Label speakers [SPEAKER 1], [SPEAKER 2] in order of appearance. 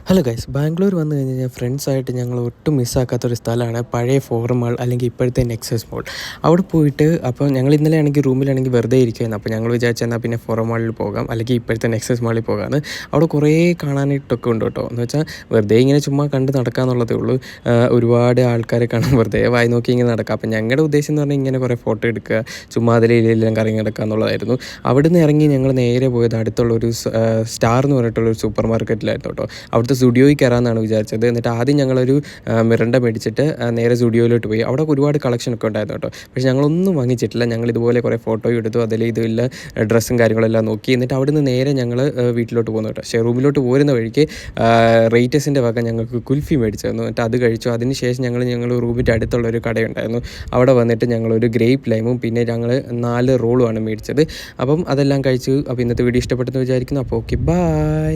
[SPEAKER 1] Hello guys, Bangalore വന്നു കഴിഞ്ഞ് കഴിഞ്ഞാൽ ഫ്രണ്ട്സായിട്ട് ഞങ്ങൾ ഒട്ടും മിസ്സാക്കാത്തൊരു സ്ഥലമാണ് പഴയ ഫോറം മാൾ അല്ലെങ്കിൽ ഇപ്പോഴത്തെ നെക്സസ് മോൾ. അവിടെ പോയിട്ട് അപ്പോൾ ഞങ്ങൾ ഇന്നലെ ആണെങ്കിൽ റൂമിലാണെങ്കിൽ വെറുതെ ഇരിക്കുകയായിരുന്നു. അപ്പോൾ ഞങ്ങൾ വിചാരിച്ചെന്നാൽ പിന്നെ ഫോറം മാളിൽ പോകാം അല്ലെങ്കിൽ ഇപ്പോഴത്തെ നെക്സസ് മാളിൽ പോകാമെന്ന്. അവിടെ കുറേ കാണാനായിട്ടൊക്കെ ഉണ്ട് കേട്ടോ. എന്ന് വെച്ചാൽ വെറുതെ ഇങ്ങനെ ചുമ്മാ കണ്ട് നടക്കാമെന്നുള്ളതേ ഉള്ളൂ. ഒരുപാട് ആൾക്കാരെ കാണാൻ വെറുതെ വായി നോക്കി ഇങ്ങനെ നടക്കാം. അപ്പോൾ ഞങ്ങളുടെ ഉദ്ദേശം എന്ന് പറഞ്ഞാൽ ഇങ്ങനെ കുറേ ഫോട്ടോ എടുക്കുക, ചുമ്മാ അതിലെല്ലാം കറങ്ങി നടക്കുക എന്നുള്ളതായിരുന്നു. അവിടുന്ന് ഇറങ്ങി ഞങ്ങൾ നേരെ പോയത് അടുത്തുള്ളൊരു സ്റ്റാർ എന്ന് പറഞ്ഞിട്ടുള്ളൊരു സൂപ്പർ മാർക്കറ്റിലായിരുന്നു കേട്ടോ. അവിടുത്തെ സ്റ്റുഡിയോയിൽ കയറാമെന്നാണ് വിചാരിച്ചത്. എന്നിട്ട് ആദ്യം ഞങ്ങളൊരു മിറണ്ട മേടിച്ചിട്ട് നേരെ സ്റ്റുഡിയോയിലോട്ട് പോയി. അവിടെ ഒരുപാട് കളക്ഷനൊക്കെ ഉണ്ടായിരുന്നു കേട്ടോ. പക്ഷേ ഞങ്ങളൊന്നും വാങ്ങിച്ചിട്ടില്ല. ഞങ്ങൾ ഇതുപോലെ കുറേ ഫോട്ടോയും എടുത്തു, അതിൽ ഇതുമില്ല ഡ്രസ്സും കാര്യങ്ങളെല്ലാം നോക്കി. എന്നിട്ട് അവിടുന്ന് നേരെ ഞങ്ങൾ വീട്ടിലോട്ട് പോകുന്നു കേട്ടോ. പക്ഷേ റൂമിലോട്ട് പോരുന്ന വഴിക്ക് റേറ്റസിൻ്റെ വക ഞങ്ങൾക്ക് കുൽഫി മേടിച്ചു തന്നു. എന്നിട്ട് അത് കഴിച്ചു. അതിന് ശേഷം ഞങ്ങൾ റൂമിൻ്റെ അടുത്തുള്ളൊരു കടയുണ്ടായിരുന്നു, അവിടെ വന്നിട്ട് ഞങ്ങളൊരു ഗ്രേപ്പ് ലൈമും പിന്നെ ഞങ്ങൾ 4 റോളുമാണ് മേടിച്ചത്. അപ്പം അതെല്ലാം കഴിച്ചു. അപ്പോൾ ഇന്നത്തെ വീഡിയോ ഇഷ്ടപ്പെട്ടെന്ന് വിചാരിക്കുന്നു. അപ്പോൾ ഓക്കെ, ബൈ.